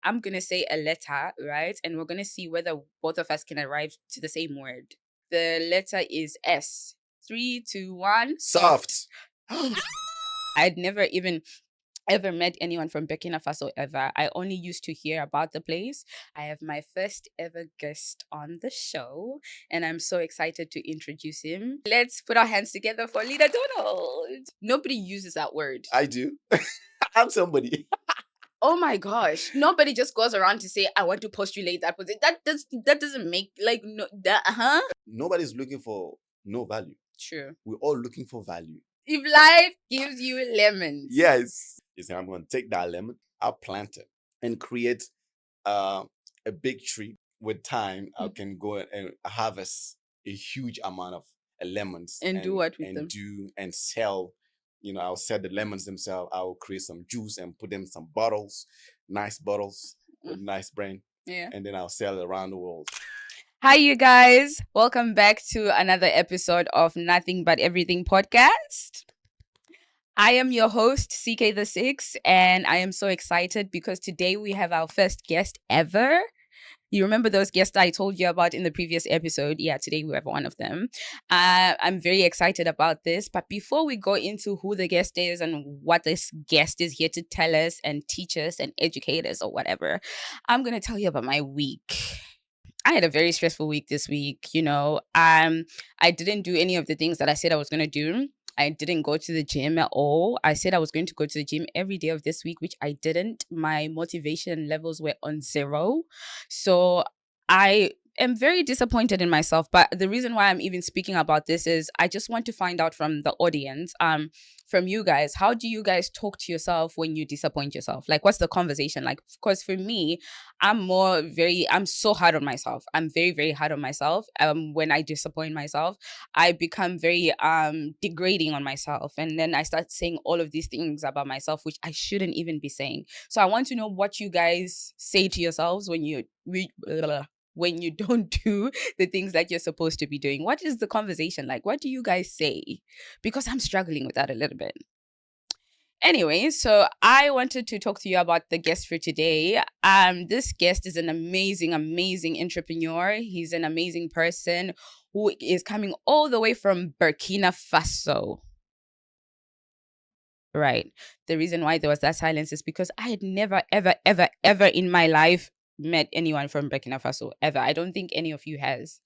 I'm going to say a letter, right? And we're going to see whether both of us can arrive to the same word. The letter is S. 3, 2, 1. Soft. I'd never even ever met anyone from Burkina Faso ever. I only used to hear about the place. I have my first ever guest on the show, and I'm so excited to introduce him. Let's put our hands together for Leader Donald. Nobody uses that word. I do. I'm somebody. Oh my gosh. Nobody just goes around to say, I want to postulate that position. That doesn't make like no that Nobody's looking for no value. True. We're all looking for value. If life gives you lemons. Yes. You say, I'm going to take that lemon, I'll plant it and create a big tree. With time, I can go and harvest a huge amount of lemons And do what with them? And sell. I'll sell the lemons themselves. I'll create some juice and put them in some bottles, nice bottles with nice brand. Yeah. And then I'll sell it around the world. Hi, you guys. Welcome back to another episode of Nothing But Everything podcast. I am your host, CK the Six, and I am so excited because today we have our first guest ever. You remember those guests I told you about in the previous episode? Yeah, today we have one of them. I'm very excited about this. But before we go into who the guest is and what this guest is here to tell us and teach us and educate us or whatever, I'm going to tell you about my week. I had a very stressful week this week. I didn't do any of the things that I said I was going to do. I didn't go to the gym at all. I said I was going to go to the gym every day of this week, which I didn't. My motivation levels were on 0. So I am very disappointed in myself. But the reason why I'm even speaking about this is I just want to find out from the audience, from you guys, how do you guys talk to yourself when you disappoint yourself? Like, what's the conversation like? Of course, for me, I'm so hard on myself. I'm very, very hard on myself. When I disappoint myself, I become very degrading on myself. And then I start saying all of these things about myself, which I shouldn't even be saying. So I want to know what you guys say to yourselves when you don't do the things that you're supposed to be doing. What is the conversation like? What do you guys say? Because I'm struggling with that a little bit. Anyway, so I wanted to talk to you about the guest for today. This guest is an amazing, amazing entrepreneur. He's an amazing person who is coming all the way from Burkina Faso. Right. The reason why there was that silence is because I had never, ever, ever, ever in my life met anyone from Burkina Faso, ever. I don't think any of you has.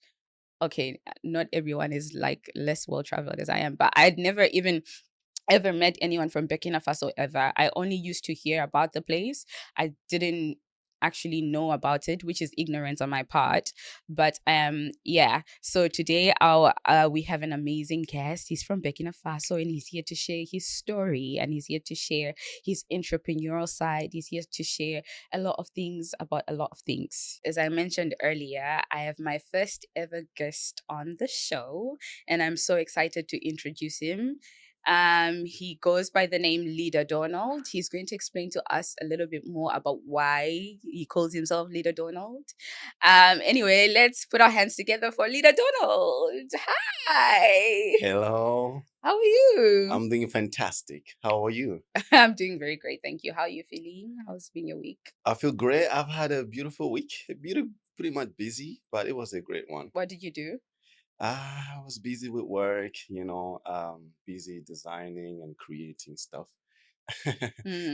Okay, not everyone is like less well-traveled as I am, but I'd never even ever met anyone from Burkina Faso ever. I only used to hear about the place. I didn't actually know about it, which is ignorance on my part. But yeah. So today we have an amazing guest. He's from Burkina Faso and he's here to share his story and he's here to share his entrepreneurial side. He's here to share a lot of things about a lot of things. As I mentioned earlier, I have my first ever guest on the show and I'm so excited to introduce him. He goes by the name Leader Donald. He's going to explain to us a little bit more about why he calls himself Leader Donald. Anyway, let's put our hands together for Leader Donald. Hi. Hello. How are you? I'm doing fantastic. How are you? I'm doing very great. Thank you. How are you feeling? How's been your week? I feel great. I've had a beautiful week. Pretty much busy, but it was a great one. What did you do? I was busy with work, busy designing and creating stuff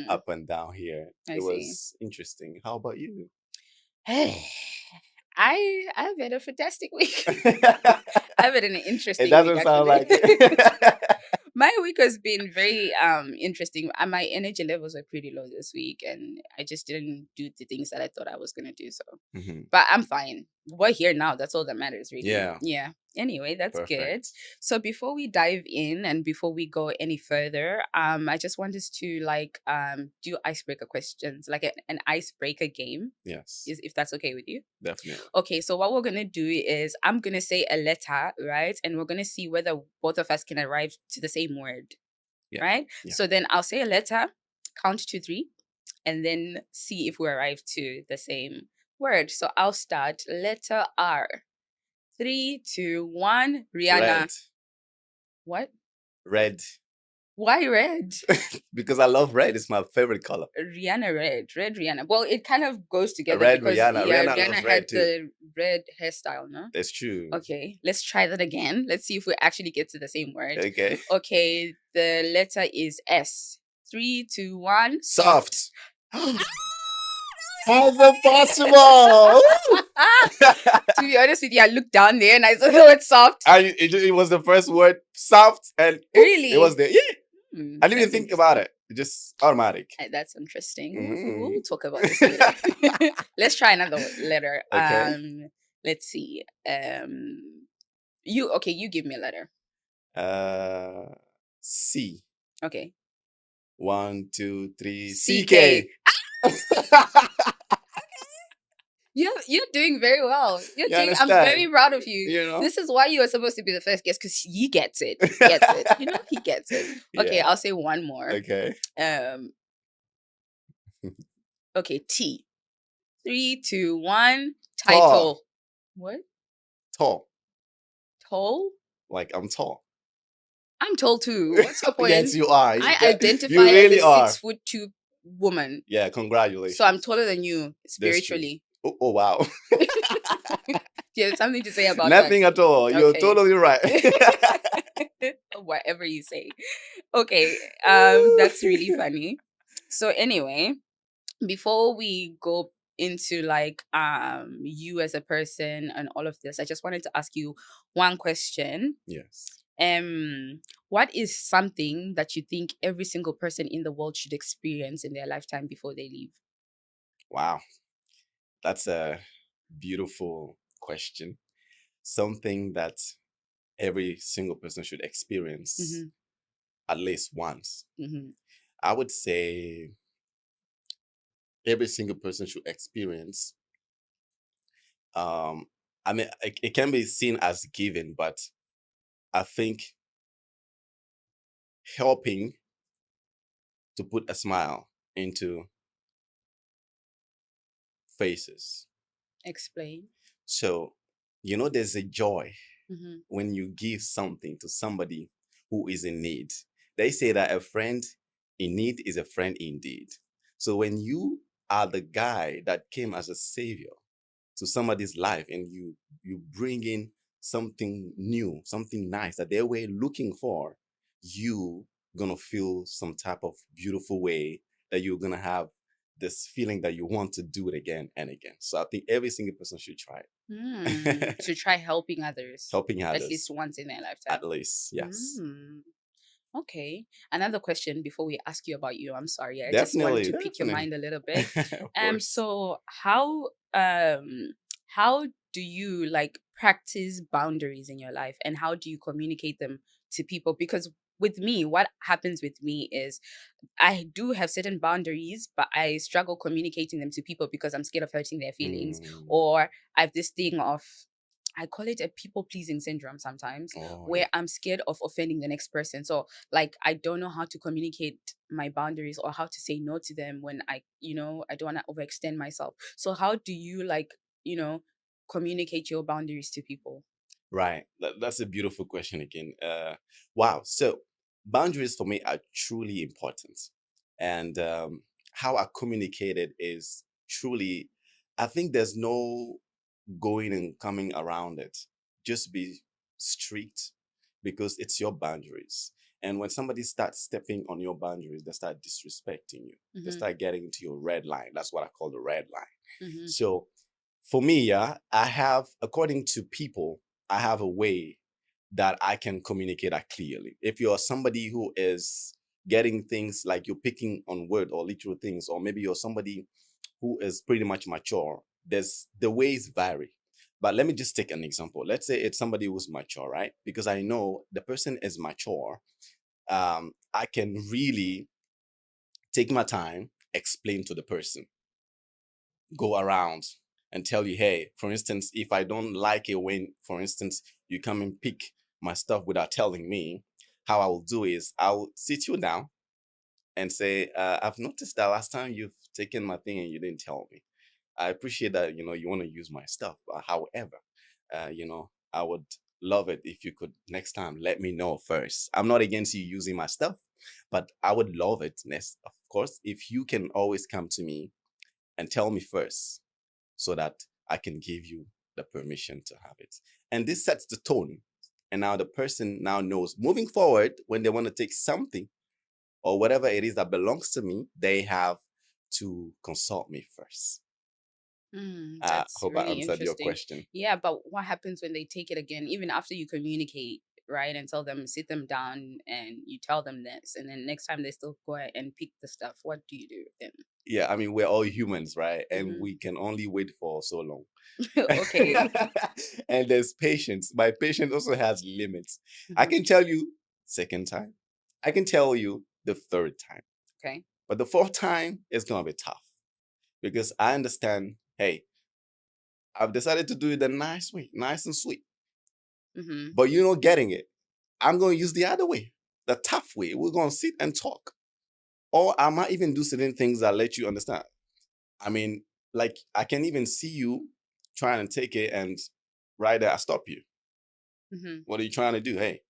up and down here. I It see. was interesting. How about you? I've had a fantastic week. I've had an interesting It doesn't week, sound like actually. it. My week has been very interesting. My energy levels were pretty low this week, and I just didn't do the things that I thought I was gonna do. So, but I'm fine. We're here now. That's all that matters, really. Yeah. Anyway, that's good. Perfect. So before we dive in and before we go any further, I just want us to do icebreaker questions, like an icebreaker game. Yes, If that's okay with you. definitely. Okay, so what we're gonna do is I'm gonna say a letter, right? And we're gonna see whether both of us can arrive to the same word. Yeah. Right? Yeah. So then I'll say a letter, count to 3, and then see if we arrive to the same word. So I'll start. Letter R. 3, 2, 1. Rihanna. Red. What? Red. Why red? Because I love red. It's my favorite color. Rihanna red Rihanna. Well, it kind of goes together Red because Rihanna. yeah, Rihanna Rihanna loves had red too. the red hairstyle, no? That's true. Okay, let's try that again. Let's see if we actually get to the same word. Okay. Okay, the letter is S. 3, 2, 1. Soft. How's it possible? To be honest with you, I looked down there and I saw the word soft. It was the first word, soft, and Really? it was there. Yeah. I didn't even That's think about it. It just automatic. That's interesting. Mm. We'll talk about this later. Let's try another letter. Okay. Let's see. You give me a letter. C. Okay. 1, 2, 3. CK. CK. You're doing very well. You I'm understand? very proud of you. You know? This is why you are supposed to be the first guest, because he gets it. He gets it. You know, he gets it. Okay, Yeah. I'll say one more. Okay. Okay, T. 3, 2, 1. Tall. Title. What? Tall. Tall? Like I'm tall. I'm tall too. What's the point? Yes, you are. I You identify really as a are. 6'2" woman. Yeah, congratulations. So I'm taller than you That's true. spiritually. Oh, wow. Do you have something to say about Nothing at all. You're Okay. totally right. that? Whatever you say. Okay. That's really funny. So anyway, before we go into like you as a person and all of this, I just wanted to ask you one question. Yes. What is something that you think every single person in the world should experience in their lifetime before they leave? Wow. That's a beautiful question. Something that every single person should experience at least once. I would say every single person should experience. I mean, it can be seen as given, but I think helping to put a smile into faces. Explain. So, there's a joy when you give something to somebody who is in need. They say that a friend in need is a friend indeed. So when you are the guy that came as a savior to somebody's life and you bring in something new, something nice that they were looking for, you gonna feel some type of beautiful way that you're gonna have this feeling that you want to do it again and again. So I think every single person should try it. To try helping others. Helping others. At least once in their lifetime. At least, yes. Okay. Another question before we ask you about you. I'm sorry. I Definitely, just wanted to pick your mind a little bit. So how do you like practice boundaries in your life, and how do you communicate them to people? Because with me, what happens with me is I do have certain boundaries, but I struggle communicating them to people because I'm scared of hurting their feelings. Or I have this thing of, I call it a people pleasing syndrome sometimes, where I'm scared of offending the next person. So like, I don't know how to communicate my boundaries or how to say no to them when I don't want to overextend myself. So how do you communicate your boundaries to people? Right. That's a beautiful question again. Wow. So boundaries for me are truly important. And how I communicate it is truly, I think there's no going and coming around it. Just be strict because it's your boundaries. And when somebody starts stepping on your boundaries, they start disrespecting you. They start getting into your red line. That's what I call the red line. So for me, yeah, according to people, I have a way that I can communicate that clearly. If you're somebody who is getting things like you're picking on word or literal things, or maybe you're somebody who is pretty much mature, the ways vary. But let me just take an example. Let's say it's somebody who's mature, right? Because I know the person is mature. I can really take my time, explain to the person, go around and tell you, hey, for instance, if I don't like it when, for instance, you come and pick my stuff without telling me, how I will do is I'll sit you down and say, I've noticed that last time you've taken my thing and you didn't tell me. I appreciate that, you want to use my stuff. But however, I would love it if you could next time let me know first. I'm not against you using my stuff, But I would love it, Ness, of course, if you can always come to me and tell me first so that I can give you the permission to have it. And this sets the tone. And now the person now knows moving forward when they want to take something or whatever it is that belongs to me, they have to consult me first. I That's hope I really answered your interesting. question. Yeah, but what happens when they take it again, even after you communicate, right, and tell them, sit them down, and you tell them this, and then next time they still go ahead and pick the stuff? What do you do with Yeah, I mean, we're all humans, right? And them? we can only wait for so long. Okay. And there's patience. My patience also has limits. I Hmm. can tell you second time. I can tell you the third time. Okay. But the fourth time is gonna be tough because I understand, hey, I've decided to do it the nice way, nice and sweet. Hmm. But you're not getting it. I'm gonna use the other way, the tough way. We're gonna sit and talk. Or I might even do certain things that let you understand. I mean, like I can even see you trying to take it and right there, I stop you. Hmm. What are you trying to do? Hey,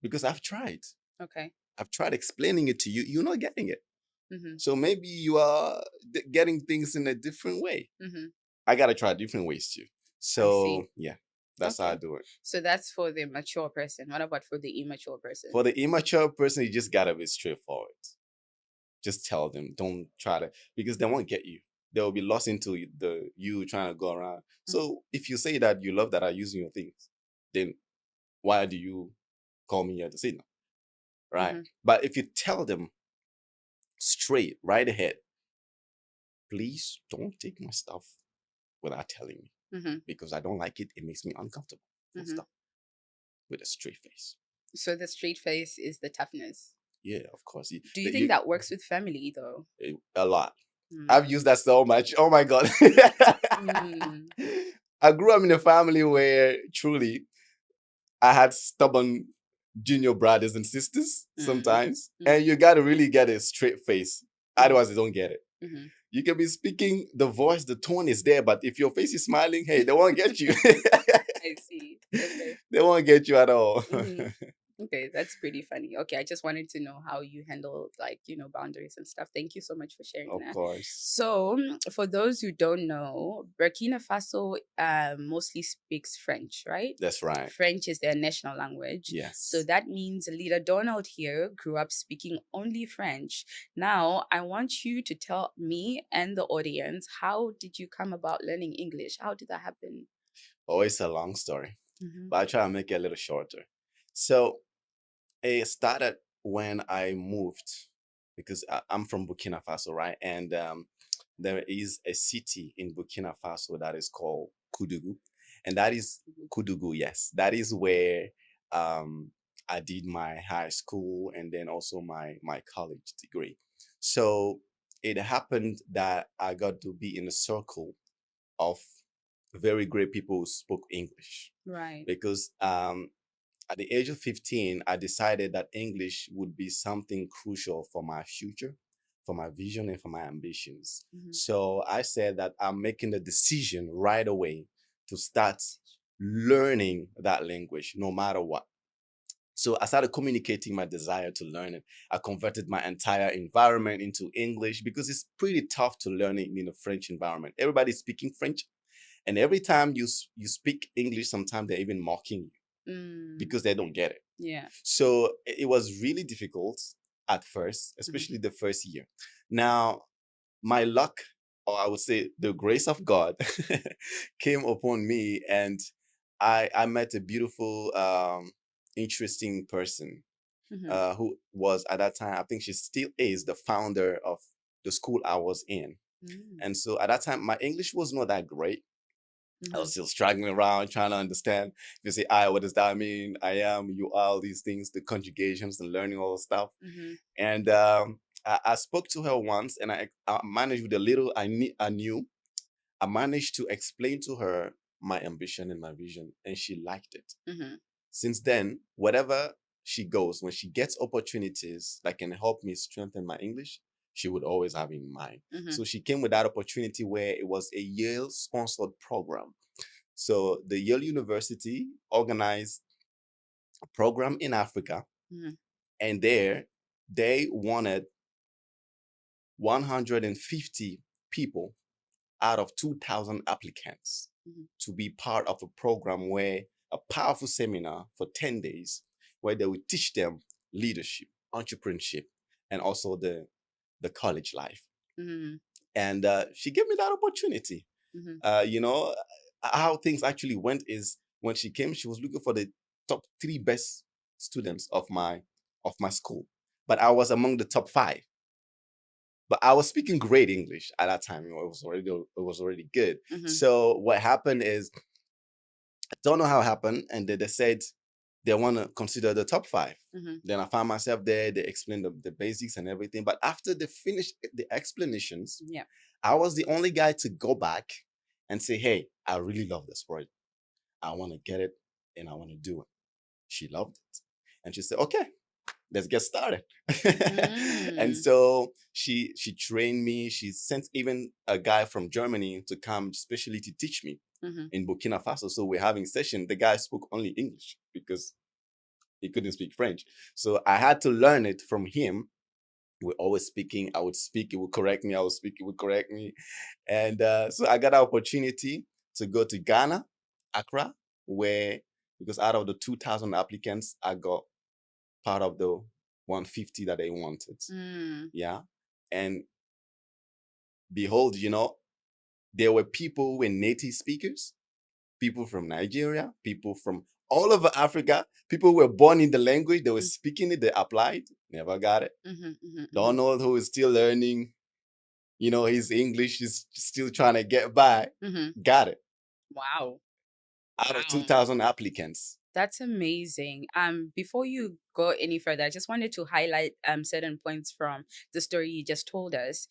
because I've tried. Okay. I've tried explaining it to you. You're not getting it. Hmm. So maybe you are getting things in a different way. Hmm. I gotta try different ways too. I So see. yeah, that's how I Okay. do it. So that's for the mature person. What about for the immature person? For the immature person, you just gotta be straightforward. Just tell them. Don't try to because they won't get you. They will be lost into the you trying to go around. So if you say that you love that I'm using your things, then why do you call me here to say no? Right? Mm-hmm. But if you tell them straight, right ahead, please don't take my stuff without telling me Mm-hmm. because I don't like it. It makes me uncomfortable. Full Mm-hmm. stop. With a straight face. So the straight face is the toughness. Yeah, of course. Do you think that works with family though? A lot. I've Mm. used that so much. Oh my god. Mm. I grew up in a family where truly I had stubborn junior brothers and sisters Mm. sometimes, Mm. and you got to really get a straight face. Mm. Otherwise, they don't get it. Mm-hmm. You can be speaking, the voice, the tone is there, but if your face is smiling, hey, they won't get you. I see. Okay. They won't get you at all. Mm-hmm. Okay, that's pretty funny. Okay, I just wanted to know how you handle, like, boundaries and stuff. Thank you so much for sharing Of that. course. So, for those who don't know, Burkina Faso mostly speaks French, right? That's right. French is their national language. So Yes. that means Leader Donald here grew up speaking only French. Now, I want you to tell me and the audience, how did you come about learning English? How did that happen? Oh, it's a long story, Mm-hmm. but I try to make it a little shorter. So it started when I moved because I'm from Burkina Faso, right? And there is a city in Burkina Faso that is called Kudugu, and that is Kudugu. Yes, that is where um, I did my high school and then also my college degree. So it happened that I got to be in a circle of very great people who spoke English Right. because at the age of 15, I decided that English would be something crucial for my future, for my vision, and for my ambitions. Mm-hmm. So I said that I'm making the decision right away to start learning that language no matter what. So I started communicating my desire to learn it. I converted my entire environment into English because it's pretty tough to learn it in a French environment. Everybody's speaking French, and every time you speak English, sometimes they're even mocking you Mm. because they don't get it. Yeah. So it was really difficult at first, Mm-hmm. especially the first year. Now, my luck, or I would say the grace of God, came upon me, and I met a beautiful, interesting person Mm-hmm. who was at that time, I think she still is the founder of the school I was in. Mm. And so at that time, my English was not that great. I Mm-hmm. was still struggling around trying to understand. If you say I, what does that mean? I am, you are, all these things, the conjugations and learning all the stuff. Mm-hmm. And I spoke to her once, and I managed with the little I knew. I managed to explain to her my ambition and my vision, and she liked it. Mm-hmm. Since then, whatever she goes, when she gets opportunities that can help me strengthen my English, she would always have in mind. Mm-hmm. So she came with that opportunity where it was a Yale sponsored program. So the Yale University organized a program in Africa Mm-hmm. And there, they wanted 150 people out of 2,000 applicants to be part of a program where a powerful seminar for 10 days where they would teach them leadership, entrepreneurship, and also the college life. And she gave me that opportunity. You know, how things actually went is when she came, she was looking for the top 3 best students of my school, but I was among the top 5. But I was speaking great English at that time. It was already good. So what happened is, I don't know how it happened, and they said they want to consider the top 5. Then I found myself there. They explained the basics and everything. But after they finished the explanations, I was the only guy to go back and say, "Hey, I really love this project. I want to get it and I want to do it." She loved it, and she said, "Okay, let's get started." And so she trained me. She sent even a guy from Germany to come specially to teach me in Burkina Faso. So we're having session. The guy spoke only English because he couldn't speak French. So I had to learn it from him. We're always speaking. I would speak, he would correct me. I would speak, he would correct me. And so I got an opportunity to go to Ghana, Accra, where, because out of the 2,000 applicants, I got part of the 150 that they wanted. Yeah. And behold, there were people who were native speakers, people from Nigeria, people from all over Africa, people who were born in the language, they were speaking it, they applied, never got it. Donald, who is still learning, his English is still trying to get by, got it. Wow. Out of 2,000 applicants. That's amazing. Before you go any further, I just wanted to highlight certain points from the story you just told us.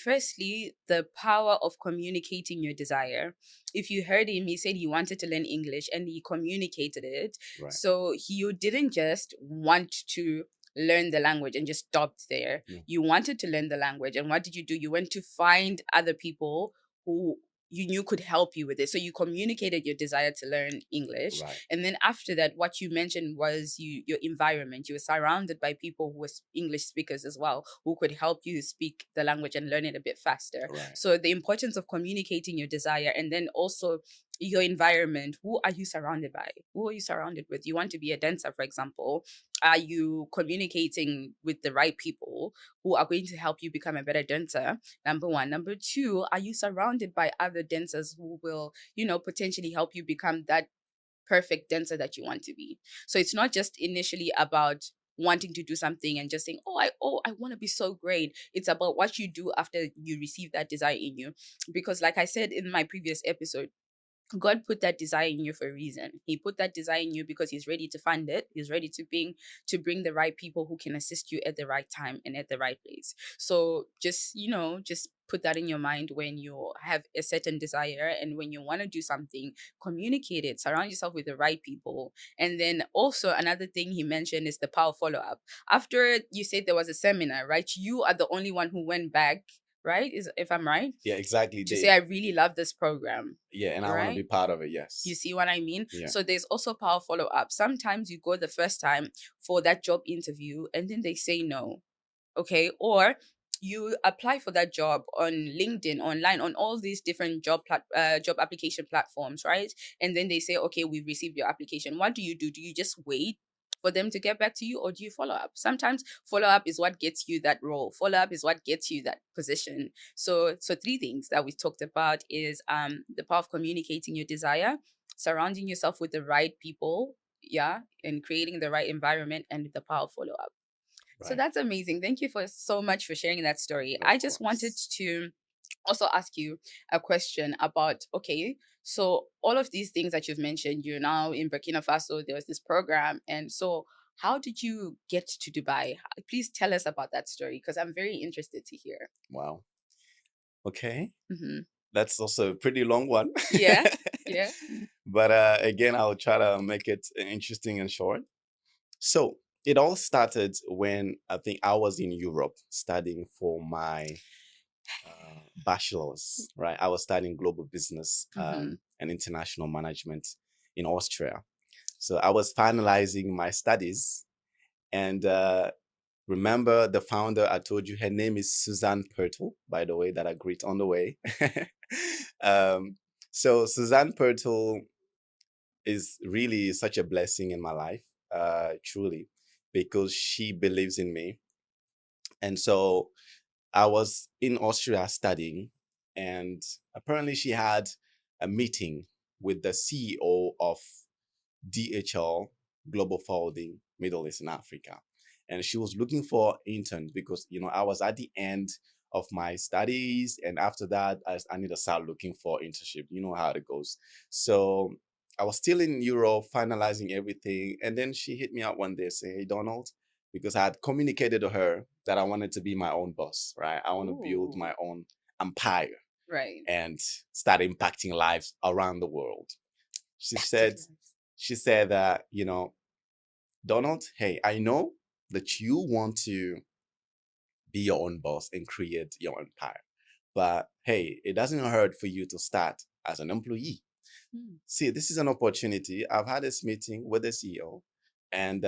Firstly, the power of communicating your desire. If you heard him, he said he wanted to learn English and he communicated it. Right. So you didn't just want to learn the language and just stopped there. You wanted to learn the language, and what did you do? You went to find other people who you knew could help you with it. So you communicated your desire to learn English. Right. And then after that, what you mentioned was your environment. You were surrounded by people who were English speakers as well, who could help you speak the language and learn it a bit faster. Right. So the importance of communicating your desire, and then also your environment. Who are you surrounded by? Who are you surrounded with? You want to be a dancer, for example. Are you communicating with the right people who are going to help you become a better dancer? Number one. Number two, are you surrounded by other dancers who will, potentially help you become that perfect dancer that you want to be? So it's not just initially about wanting to do something and just saying, I want to be so great. It's about what you do after you receive that desire in you. Because like I said in my previous episode, God put that desire in you for a reason. He put that desire in you because he's ready to fund it. He's ready to bring the right people who can assist you at the right time and at the right place. So just put that in your mind when you have a certain desire and when you want to do something, communicate it, surround yourself with the right people. And then also another thing he mentioned is the power follow-up. After you said there was a seminar, right? You are the only one who went back, right? If I'm right? Yeah, exactly. To say, I really love this program. Yeah, and I want to be part of it, yes. You see what I mean? Yeah. So there's also power follow-up. Sometimes you go the first time for that job interview and then they say no. Okay? Or you apply for that job on LinkedIn, online, on all these different job application platforms, right? And then they say, okay, we've received your application. What do? Do you just wait for them to get back to you, or do you follow up? Sometimes follow up is what gets you that role. Follow up is what gets you that position. So 3 things that we talked about is the power of communicating your desire, surrounding yourself with the right people, and creating the right environment, and the power of follow up. Right. So that's amazing. Thank you for so much for sharing that story. I just wanted to also ask you a question about, okay, so all of these things that you've mentioned, you're now in Burkina Faso, there was this program. And so how did you get to Dubai? Please tell us about that story, because I'm very interested to hear. Wow. Okay. That's also a pretty long one. Yeah. But again, I'll try to make it interesting and short. So it all started when I think I was in Europe studying for my bachelor's, right? I was studying global business and international management in Austria. So I was finalizing my studies, And remember the founder I told you, her name is Suzanne Pertl, by the way, that I greet on the way. um, so Suzanne Pertl is really such a blessing in my life, truly, because she believes in me. And so I was in Austria studying, and apparently she had a meeting with the CEO of DHL, Global Forwarding, Middle East and Africa. And she was looking for interns because, I was at the end of my studies. And after that, I need to start looking for internship. You know how it goes. So I was still in Europe, finalizing everything. And then she hit me up one day saying, "Hey, Donald," because I had communicated to her that I wanted to be my own boss, right? I want to build Ooh. my own empire Right. and start impacting lives around the world. She That's said, it. she said that, "Donald, hey, I know that you want to be your own boss and create your empire. But hey, it doesn't hurt for you to start as an employee. Mm. See, this is an opportunity. I've had this meeting with the CEO, and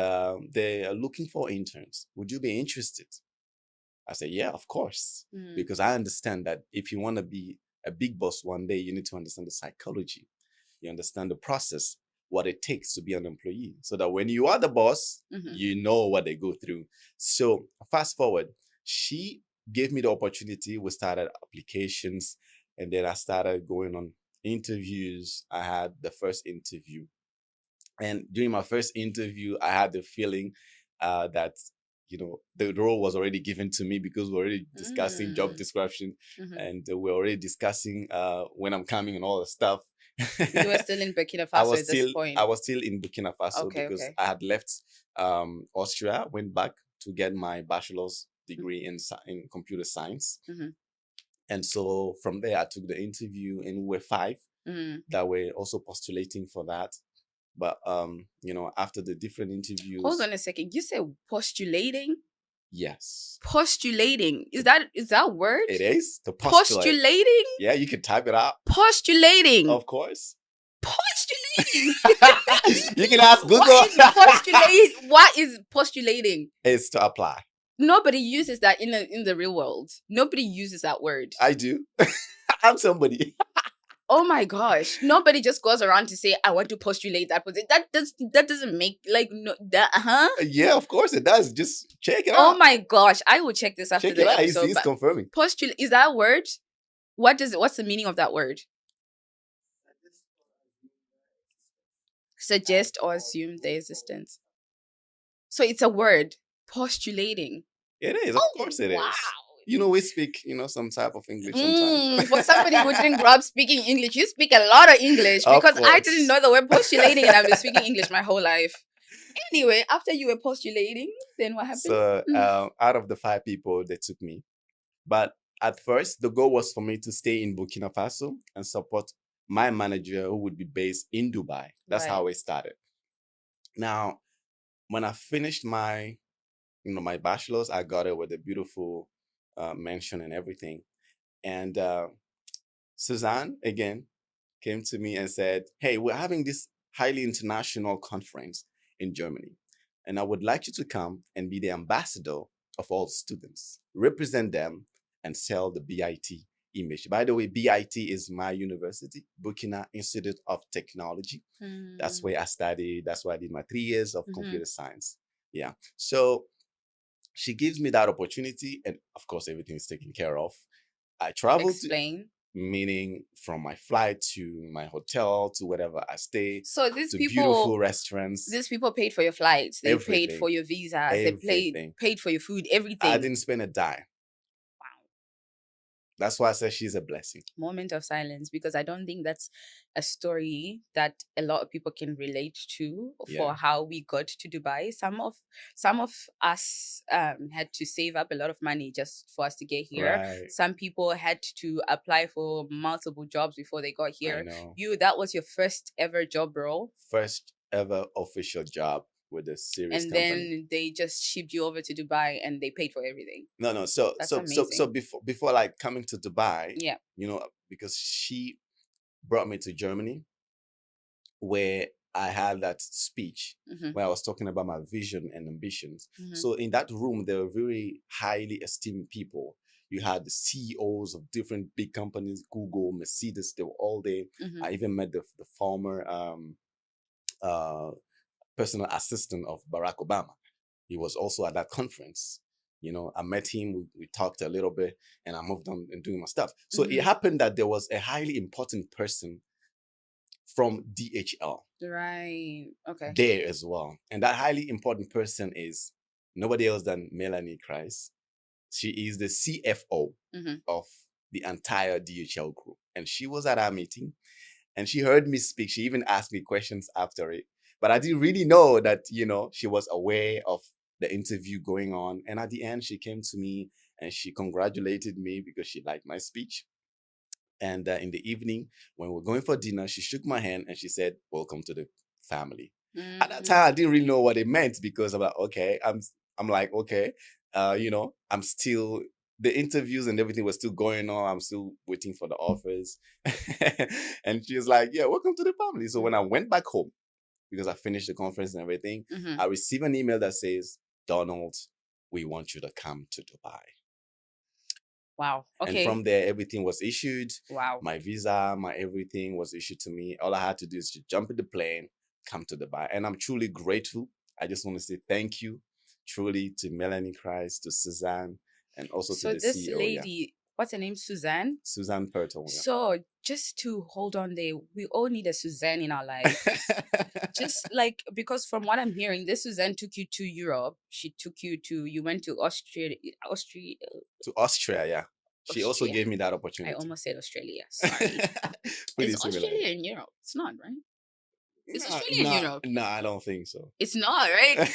they are looking for interns. Would you be interested?" I said, "Yeah, of course." Mm. Because I understand that if you want to be a big boss one day, you need to understand the psychology. You understand the process, what it takes to be an employee, so that when you are the boss, Mhm. you know what they go through. So fast forward, she gave me the opportunity. We started applications, and then I started going on interviews. I had the first interview, and during my first interview, I had the feeling that the role was already given to me because we're already discussing job Mm. description, Mhm. and we're already discussing when I'm coming and all the stuff. You were still in Burkina I Faso was at this still I point. was still in Burkina Faso Okay, because okay. I had left Austria, went back to get my bachelor's degree in computer science, Mm-hmm. and so from there I took the interview, and we were five Mm. that were also postulating for that. But after the different Hold interviews, on a second. You said postulating? yes, Postulating. Is that word? it is to postulate. Postulating? Yeah, you can type it out, Postulating. of course. Postulating. You can ask What Google. is postulate? What is postulating? It's to apply. Nobody uses that in the real world. Nobody uses that word. I do. I'm somebody. Oh my gosh. Nobody just goes around to say, I want to postulate that position. That doesn't make like no that Yeah, of course it does. Just check it Oh out. my gosh. I will check this after Check it the out. He's, episode. he's But confirming. postulate is that a word? What's the meaning of that word? Suggest or assume their existence. So it's a word. Postulating. It is. Of Oh course it wow. is. We speak, some type of English sometimes. For somebody who didn't grow up speaking English, you speak a lot of English Of because I course. didn't know the word postulating and I've been speaking English my whole life. Anyway, after you were postulating, then what happened? So out of the five people, they took me. But at first, the goal was for me to stay in Burkina Faso and support my manager who would be based in Dubai. That's how it started. Now, when I finished my bachelor's, I got it with a beautiful mansion and everything. And Suzanne again came to me and said, "Hey, we're having this highly international conference in Germany, and I would like you to come and be the ambassador of all students, represent them, and sell the BIT image." By the way, BIT is my university, Burkina Institute of Technology. That's where I studied. That's where I did my 3 years of computer science. Yeah. So she gives me that opportunity, and of course, everything is taken care of. I travel to, Explain. meaning from my flight to my hotel to wherever I stay, So these to people beautiful restaurants, paid for your flights, they paid everything, for your visas, they everything. paid for your food, I everything. didn't spend a dime. Wow. That's why I said she's a blessing. Moment of silence, because I don't think that's a story that a lot of people can relate to for Yeah. how we got to Dubai. Some of us had to save up a lot of money just for us to get here. Right. Some people had to apply for multiple jobs before they got I here. know. That was your first ever job role, First ever official job with a serious and company. then they just shipped you over to Dubai and they paid for everything. No. So That's so so so amazing. before like coming to Dubai, Yeah. because she brought me to Germany, where I had that speech Mm-hmm. where I was talking about my vision and ambitions. Mm-hmm. So in that room, there were very highly esteemed people. You had the CEOs of different big companies, Google, Mercedes, they were all there. Mm-hmm. I even met the former uh, personal assistant of Barack Obama. He was also at that conference. I met him, we talked a little bit, and I moved on and doing my stuff. So it Mm-hmm. happened that there was a highly important person from DHL Right. Okay. there as well. And that highly important person is nobody else than Melanie Kreis. She is the CFO Mm-hmm. of the entire DHL group. And she was at our meeting and she heard me speak. She even asked me questions after it. But I didn't really know that, she was aware of the interview going on. And at the end, she came to me and she congratulated me because she liked my speech. And in the evening, when we were going for dinner, she shook my hand and she said, "Welcome to the family." At that Mm-hmm. time, I didn't really know what it meant because I'm like, okay, I'm like, okay, I'm still the interviews and everything was still going on. I'm still waiting for the offers, and she was like, "Yeah, welcome to the family." So when I went back home because I finished the conference and everything, Mm-hmm. I received an email that says, "Donald, we want you to come to Dubai." Wow. And Okay. from there, everything was issued. Wow. My visa, my everything was issued to me. All I had to do is to jump in the plane, come to Dubai. And I'm truly grateful. I just want to say thank you truly to Melanie Christ, to Suzanne, and also to So the this CEO. Yeah. lady, what's her name? Suzanne. Suzanne Perton. Yeah. So just to hold on there, we all need a Suzanne in our lives. Just like, because from what I'm hearing, this Suzanne took you to Europe. She took you to, you went to Austria, to Austria, yeah. She also Austria. gave me that I opportunity. almost said Australia. Sorry. Pretty Is similar. Australia in Europe? It's not, right? Is Nah, Australia in Europe? nah, I don't think so. It's not, right?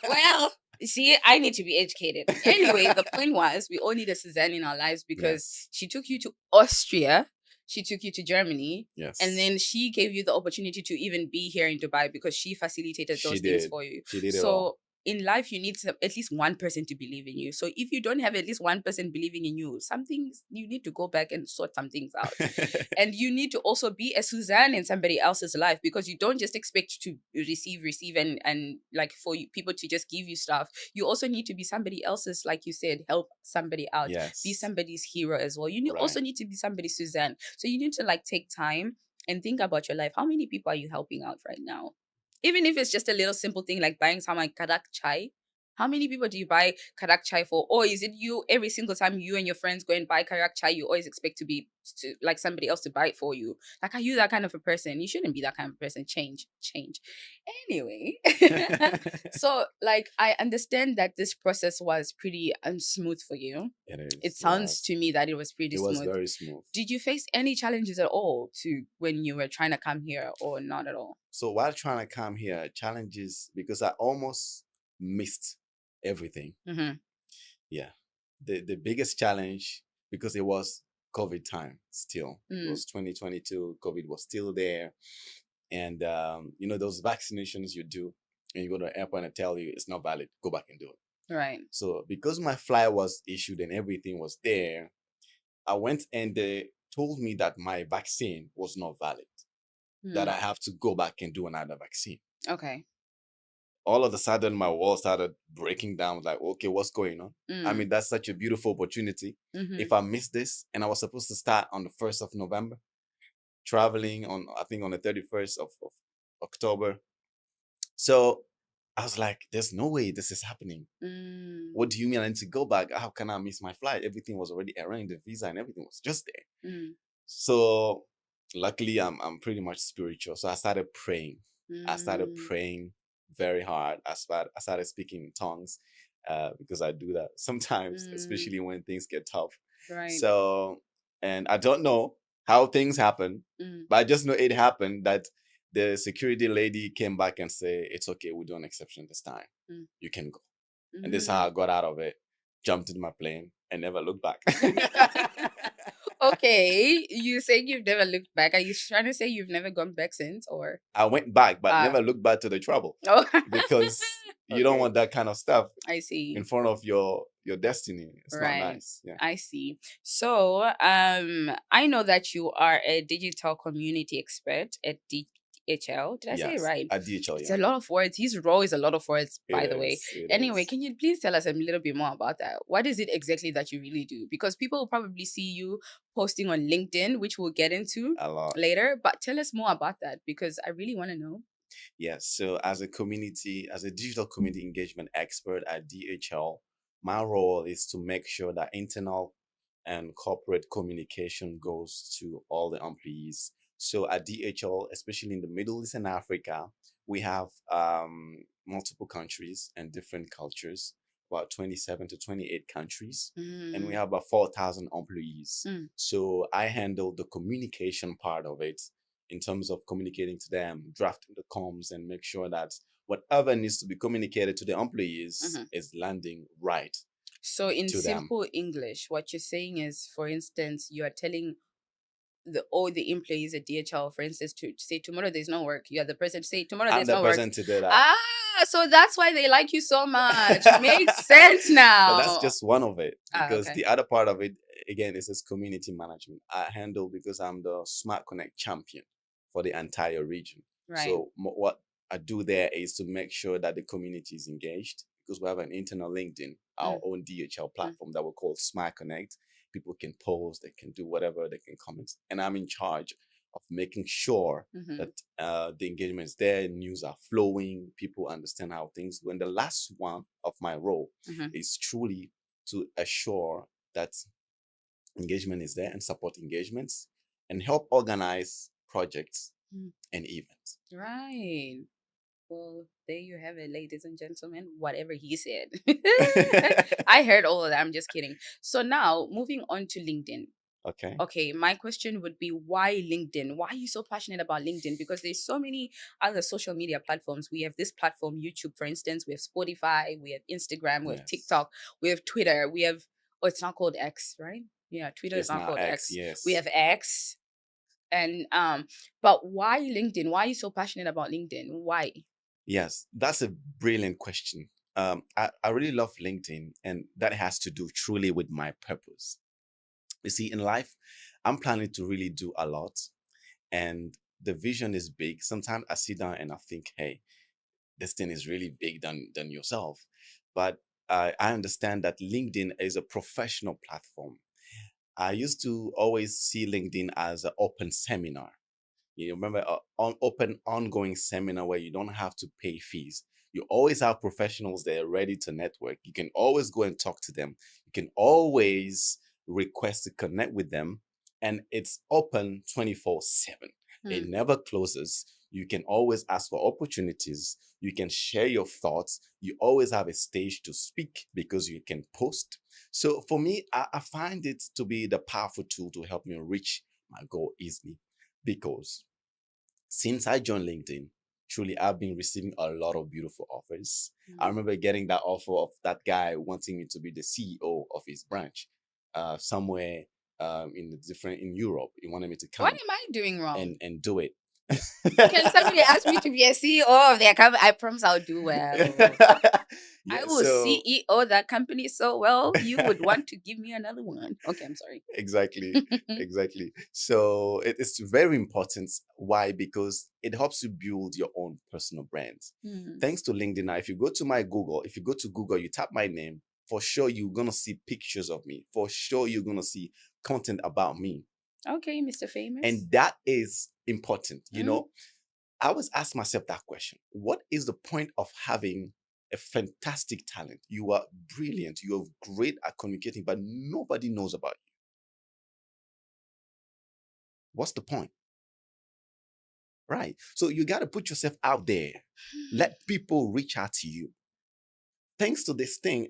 Well, you see, I need to be educated. Anyway, the point was we all need a Suzanne in our lives because Yes. she took you to Austria, she took you to Germany, Yes. and then she gave you the opportunity to even be here in Dubai because she facilitated She those things did. for you. She did it So all. in life, you need at least one person to believe in you. So if you don't have at least one person believing in you, you need to go back and sort some things out. And you need to also be a Suzanne in somebody else's life because you don't just expect to receive and like for people to just give you stuff. You also need to be somebody else's, like you said, help somebody out. Yes. Be somebody's hero as well. Right. Also need to be somebody's Suzanne. So you need to like take time and think about your life. How many people are you helping out right now? Even if it's just a little simple thing like buying someone kadak chai. How many people do you buy karak chai for? Or is it you every single time you and your friends go and buy karak chai, you always expect to like somebody else to buy it for you? Like, are you that kind of a person? You shouldn't be that kind of a person. Change. Anyway, so like I understand that this process was pretty smooth for you. It is. It sounds to me that it was pretty It was smooth. very smooth. Did you face any challenges at all to when you were trying to come here, or not at all? So while trying to come here, challenges because I almost missed everything. Mm-hmm. Yeah. The biggest challenge because it was COVID time still. It was 2022. COVID was still there. And those vaccinations you do and you go to the airport and tell you it's not valid, go back and do it. Right. So because my flight was issued and everything was there, I went and they told me that my vaccine was not valid, that I have to go back and do another vaccine. Okay. All of a sudden, my world started breaking down. Like, okay, what's going on? I mean, that's such a beautiful opportunity. Mm-hmm. If I miss this, and I was supposed to start on the 1st of November, traveling on, I think, on the 31st of October. So I was like, there's no way this is happening. What do you mean I need to go back? How can I miss my flight? Everything was already arranged, the visa and everything was just there. So luckily, I'm pretty much spiritual. So I started praying. I started praying very hard. I started speaking in tongues because I do that sometimes, especially when things get tough. Right. So, and I don't know how things happen, but I just know it happened that the security lady came back and said, "It's okay, we do an exception this time. You can go." And this is how I got out of it, jumped into my plane, and never looked back. Okay, you saying you've never looked back. Are you trying to say you've never gone back since, or? I went back, but never looked back to the trouble. Oh. Because you don't want that kind of stuff I see. in front of your destiny. It's Right. not nice. Yeah. I see. So, I know that you are a digital community expert at DHL. Did I say it Yes, right? at DHL, It's yeah. a lot of words. His role is a lot of words, by the way. It Anyway, is can you please tell us a little bit more about that? What is it exactly that you really do? Because people will probably see you posting on LinkedIn, which we'll get into a lot. later. But tell us more about that because I really want to know. Yes. So as a digital community engagement expert at DHL, my role is to make sure that internal and corporate communication goes to all the employees. So at DHL, especially in the Middle East and Africa, we have multiple countries and different cultures, about 27 to 28 countries, and we Mm, have about 4,000 employees. mm, So I handle the communication part of it in terms of communicating to them, drafting the comms, and make sure that whatever needs to be communicated to the employees mhm. is landing right So, in to them. simple English, what you're saying is, for instance, you are telling all the employees at DHL, for instance, to say tomorrow there's no work. You are the person to say tomorrow I'm there's the no work. person to do that. Ah, so that's why they like you so much. Makes sense But that's now. just one of it, Ah, because okay. the other part of it, again, is this community management. I handle because I'm the Smart Connect champion for the entire region. Right. So what I do there is to make sure that the community is engaged, because we have an internal LinkedIn, our Mm, own DHL mm, platform that we call Smart Connect. People can post, they can do whatever, they can comment, and I'm in charge of making sure mhm, that the engagement is there, news are flowing, people understand how things go. And the last one of my role mhm. is truly to assure that engagement is there and support engagements and help organize projects Mm. and events. Right. Well, there you have it, ladies and gentlemen. Whatever he said. I heard all of that. I'm just kidding. So now moving on to LinkedIn. Okay. Okay, my question would be why LinkedIn? Why are you so passionate about LinkedIn? Because there's so many other social media platforms. We have this platform, YouTube, for instance. We have Spotify. We have Instagram. We have Yes. TikTok. We have Twitter. We have, oh, it's not called X, right? Yeah, Twitter is It's not now called X. X. We Yes. have X. And but why LinkedIn? Why are you so passionate about LinkedIn? Why? Yes. That's a brilliant question. I really love LinkedIn, and that has to do truly with my purpose. You see, in life, I'm planning to really do a lot, and the vision is big. Sometimes I sit down and I think, hey, this thing is really big than yourself. But I understand that LinkedIn is a professional platform. I used to always see LinkedIn as an open seminar. You remember on open ongoing seminar where you don't have to pay fees. You always have professionals there ready to network. You can always go and talk to them. You can always request to connect with them. And it's open 24/7. It Hmm. never closes. You can always ask for opportunities. You can share your thoughts. You always have a stage to speak because you can post. So for me, I find it to be the powerful tool to help me reach my goal easily, because since I joined LinkedIn, truly I've been receiving a lot of beautiful offers. I Hmm. remember getting that offer of that guy wanting me to be the CEO of his branch somewhere in the different in Europe. He wanted me to What come am I doing wrong? and do it. Can somebody ask me to be a CEO of their company? I promise I'll do well. I Yeah, will so CEO that company so well, you would want to give me another one. Okay, I'm sorry. exactly, exactly. So it's very important. Why? Because it helps you build your own personal brand. Hmm. Thanks to LinkedIn, now if you go to my Google, if you go to Google, you tap my name, for sure you're gonna see pictures of me. For sure you're gonna see content about me, Okay, Mr. Famous. and that is important. Mm. I always ask myself that question: what is the point of having a fantastic talent? You are brilliant. You are great at communicating, but nobody knows about you. What's the point? Right. So you got to put yourself out there. Let people reach out to you. Thanks to this thing,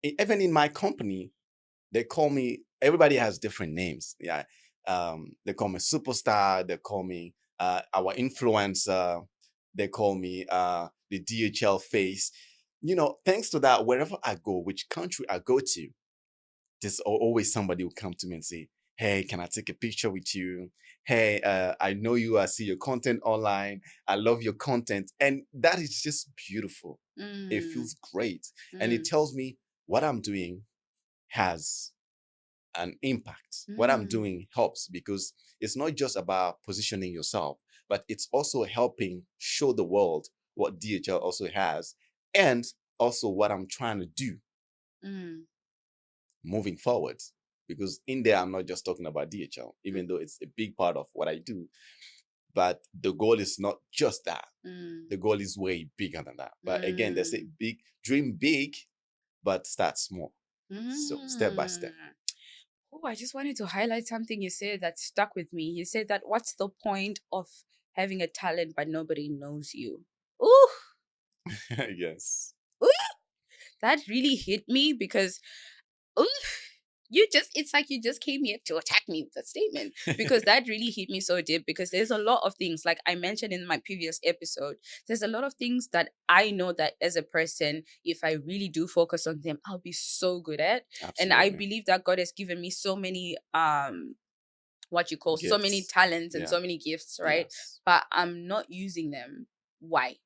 even in my company, they call me, everybody has different names. Yeah. They call me superstar. They call me our influencer. They call me the DHL face. Thanks to that, wherever I go, which country I go to, there's always somebody who come to me and say, hey, can I take a picture with you? Hey, I know you, I see your content online, I love your content. And that is just beautiful. It Mm, feels great, and it mm, tells me what I'm doing has an impact. What I'm mm, doing helps, because it's not just about positioning yourself, but it's also helping show the world what DHL also has, and also what I'm trying to do moving forward. Because in there, I'm not just talking about DHL, even though it's a big part of what I do. But the goal is not just that. The goal is way bigger than that. But again, they say dream big, but start small. So step by step. Oh, I just wanted to highlight something you said that stuck with me. You said that what's the point of having a talent but nobody knows you? Ooh, Yes. ooh, that really hit me because ooh, it's like you just came here to attack me with that statement because that really hit me so deep because there's a lot of things like I mentioned in my previous episode. There's a lot of things that I know that as a person, if I really do focus on them, I'll be so good at. And I Absolutely. believe that God has given me so many what you call so many Gifts. talents and Yeah. so many gifts, right? Yes. But I'm not using them. Why?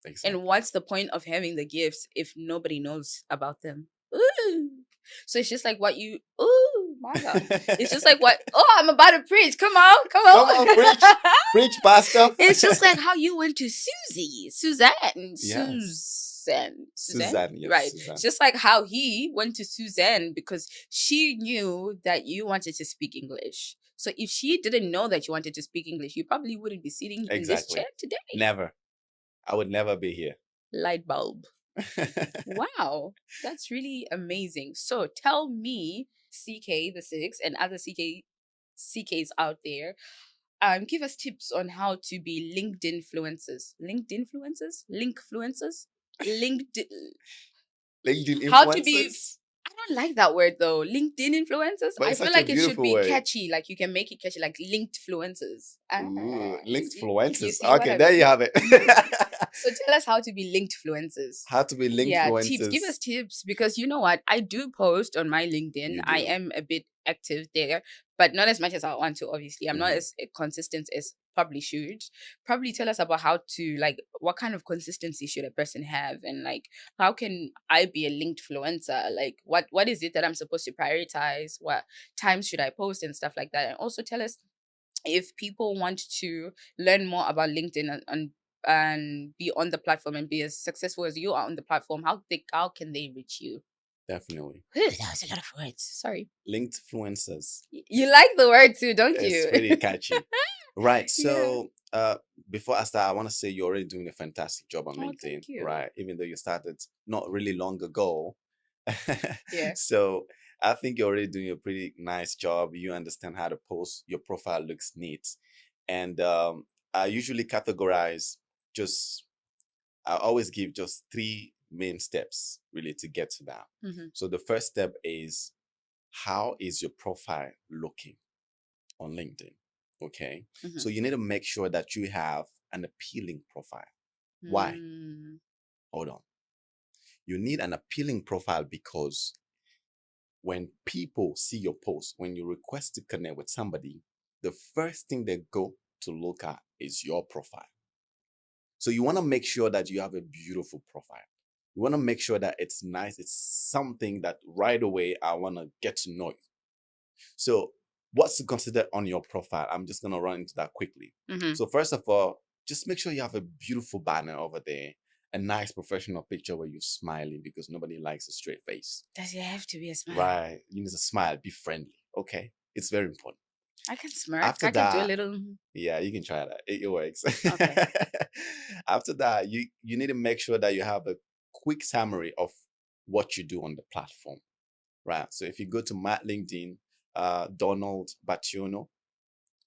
Exactly. And what's the point of having the gifts if nobody knows about them? Ooh. So it's just like what you, ooh, my God. It's just like what, oh, I'm about to preach. Come on, come Come on. on, preach. Preach, Pastor. It's just like how you went to Suzanne, Yes. Suzanne, Yes, right? Suzanne. It's just like how he went to Suzanne because she knew that you wanted to speak English. So if she didn't know that you wanted to speak English, you probably wouldn't be sitting in this Exactly. chair today. Never. I would never be here. Light bulb. Wow, that's really amazing. So tell me, CK the six and other CKs out there, give us tips on how to be LinkedIn influencers. LinkedIn influencers? Link influencers? LinkedIn. LinkedIn How to be. influencers. I don't like that word though. LinkedIn influencers. But I it's feel such a like it should beautiful be word. catchy. Like you can make it catchy, like linked influencers. Ooh, You linked see, influencers. what Okay, I there mean? you have it. So tell us how to be linked influencers. How to be linked Yeah, tips. Give influencers. us tips because you know what? I do post on my LinkedIn. You I do. am a bit active there, but not as much as I want to, obviously. I'm not as consistent as probably should. Probably tell us about how to, like, what kind of consistency should a person have, and like how can I be a linked influencer? Like what is it that I'm supposed to prioritize? What times should I post and stuff like that? And also tell us if people want to learn more about LinkedIn and be on the platform and be as successful as you are on the platform, how can they reach you? Definitely. Whew, that was a lot of words. Sorry. Linked influencers. You like the word too, don't It's you? pretty catchy. Right. Yeah. So before I start, I want to say you're already doing a fantastic job on Oh, LinkedIn, thank you. right? Even though you started not really long ago. Yeah. So I think you're already doing a pretty nice job. You understand how to post. Your profile looks neat. And I usually categorize just I always give just three main steps really to get to that. So the first step is how is your profile looking on LinkedIn? Okay. So you need to make sure that you have an appealing profile. Why? Hold on. You need an appealing profile because when people see your post, when you request to connect with somebody, the first thing they go to look at is your profile. So you want to make sure that you have a beautiful profile. You want to make sure that it's nice. It's something that right away I want to get to know you. So what's to consider on your profile? I'm just going to run into that quickly. So first of all, just make sure you have a beautiful banner over there, a nice professional picture where you're smiling because nobody likes a straight face. Does it have to be a smile? Right. You need to smile, be friendly. Okay. It's very important. I can smirk. After I can do a that, little. yeah, you can try that. It works. Okay. After that, you need to make sure that you have a quick summary of what you do on the platform. Right. So if you go to my LinkedIn, Donald Bationo,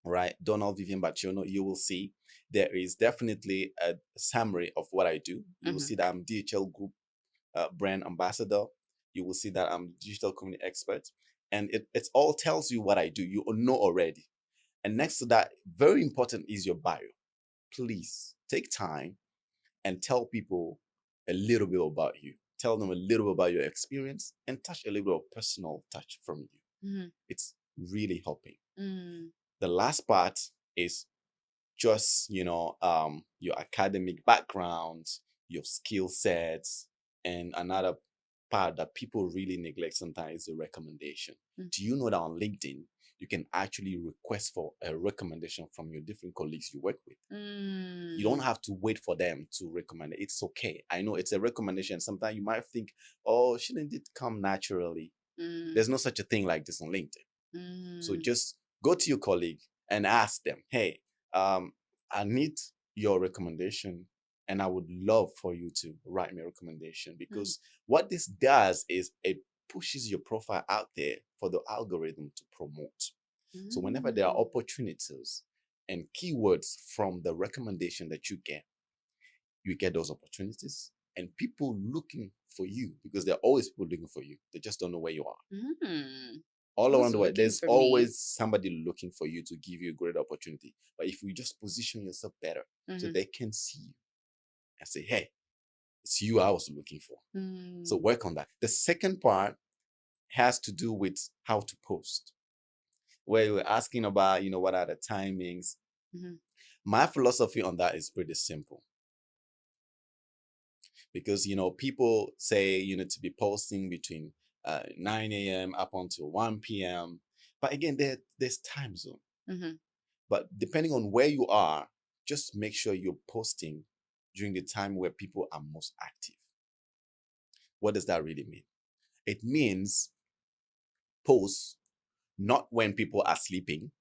right? Donald Vivian Bationo, you will see there is definitely a summary of what I do. You will see that I'm DHL Group brand ambassador. You will see that I'm digital community expert. And it all tells you what I do. You know already. And next to that, very important is your bio. Please take time and tell people a little bit about you. Tell them a little bit about your experience and touch a little bit of personal touch from you. It's really helping. The last part is just, your academic background, your skill sets, and another part that people really neglect sometimes is the recommendation. Do you know that on LinkedIn, you can actually request for a recommendation from your different colleagues you work with. You don't have to wait for them to recommend it. It's okay. I know it's a recommendation. Sometimes you might think, oh, shouldn't it come naturally? There's no such a thing like this on LinkedIn. So just go to your colleague and ask them, hey, I need your recommendation and I would love for you to write me a recommendation, because what this does is it pushes your profile out there for the algorithm to promote. So whenever there are opportunities and keywords from the recommendation that you get those opportunities, and people looking for you, because there are always people looking for you. They just don't know where you are. All Who's around the world, looking there's for me? always somebody looking for you to give you a great opportunity. But if you just position yourself better so they can see you and say, hey, it's you I was looking for. So work on that. The second part has to do with how to post, where you were asking about, what are the timings. My philosophy on that is pretty simple. Because, people say you need to be posting between 9 a.m. up until 1 p.m. But again, there's time zone. But depending on where you are, just make sure you're posting during the time where people are most active. What does that really mean? It means post not when people are sleeping,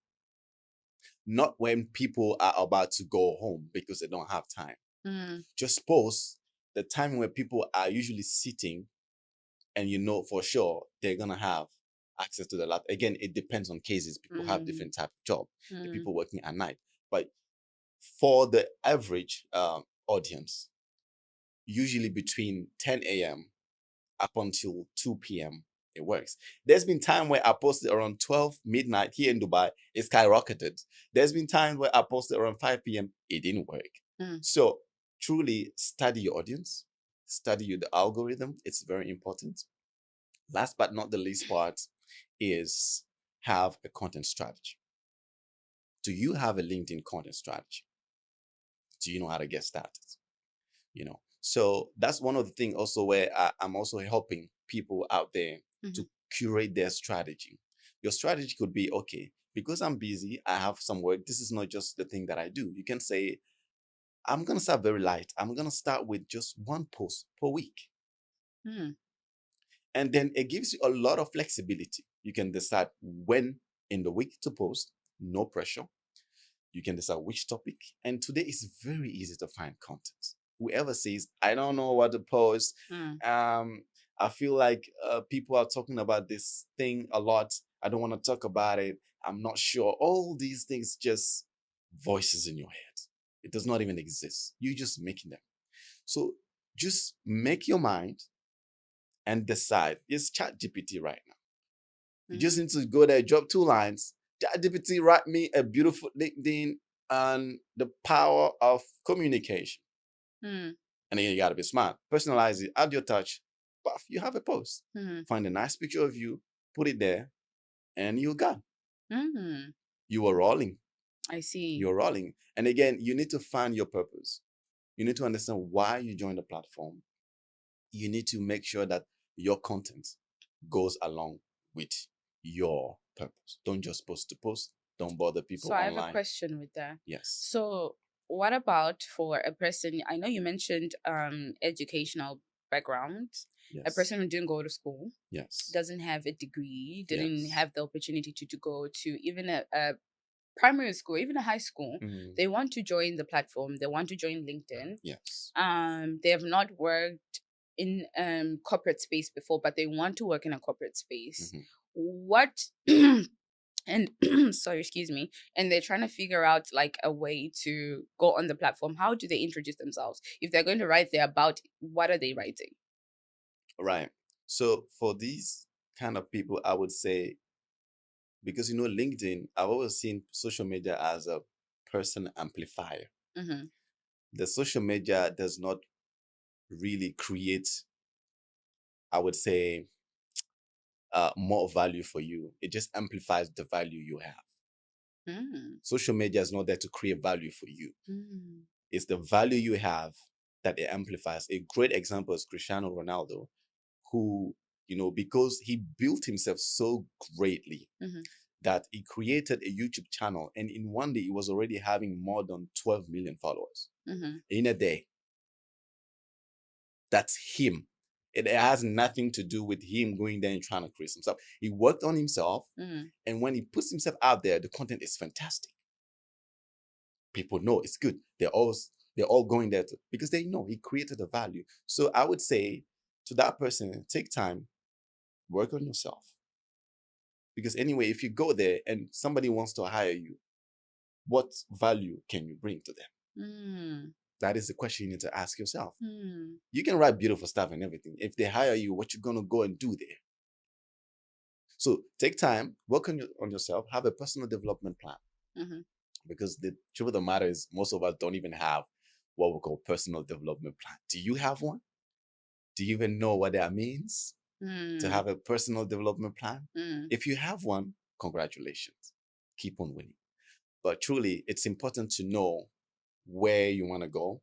not when people are about to go home because they don't have time. Just post the time where people are usually sitting and for sure they're going to have access to the laptop. Again, it depends on cases. People have different type of job. The people working at night. But for the average audience, usually between 10 a.m. up until 2 p.m., it works. There's been time where I posted around 12 midnight here in Dubai, it skyrocketed. There's been times where I posted around 5 p.m., it didn't work. So truly study your audience, study the algorithm. It's very important. Last but not the least part is have a content strategy. Do you have a LinkedIn content strategy? Do you know how to get started? So that's one of the things also where I'm also helping people out there to curate their strategy. Your strategy could be, okay, because I'm busy, I have some work. This is not just the thing that I do. You can say, I'm going to start very light. I'm going to start with just one post per week. And then it gives you a lot of flexibility. You can decide when in the week to post, no pressure. You can decide which topic. And today is very easy to find content. Whoever says, I don't know what to post, I feel like people are talking about this thing a lot. I don't want to talk about it. I'm not sure. All these things just voices in your head. It does not even exist. You're just making them. So just make your mind and decide. It's ChatGPT right now. You just need to go there, drop 2 lines. ChatGPT, write me a beautiful LinkedIn and the power of communication. And then you got to be smart. Personalize it, add your touch. But you have a post. Find a nice picture of you, put it there, and you're gone. You are rolling. I see. You're rolling. And again, you need to find your purpose. You need to understand why you joined the platform. You need to make sure that your content goes along with your purpose. Don't just post to post. Don't bother people online. So I have a question with that. Yes. So what about for a person, I know you mentioned educational background. Yes. A person who didn't go to school, Yes. doesn't have a degree, didn't Yes. have the opportunity to go to even a primary school, even a high school. They want to join the platform. They want to join LinkedIn. Yes. They have not worked in corporate space before, but they want to work in a corporate space. What and sorry, excuse me, and they're trying to figure out like a way to go on the platform. How do they introduce themselves? If they're going to write their about, what are they writing? Right. So for these kind of people, I would say, because LinkedIn, I've always seen social media as a person amplifier. The social media does not really create, I would say, more value for you. It just amplifies the value you have. Social media is not there to create value for you. It's the value you have that it amplifies. A great example is Cristiano Ronaldo, who, because he built himself so greatly, that he created a YouTube channel, and in one day he was already having more than 12 million followers in a day. That's him. It has nothing to do with him going there and trying to create himself. He worked on himself, and when he puts himself out there, the content is fantastic. People know it's good. They're all going there because they know he created a value. So I would say to that person, take time, work on yourself. Because anyway, if you go there and somebody wants to hire you, what value can you bring to them? That is the question you need to ask yourself. You can write beautiful stuff and everything. If they hire you, what you gonna go and do there? So take time, work on yourself, have a personal development plan. Because the truth of the matter is, most of us don't even have what we call personal development plan. Do you have one? Do you even know what that means? To have a personal development plan? If you have one, congratulations. Keep on winning. But truly, it's important to know where you want to go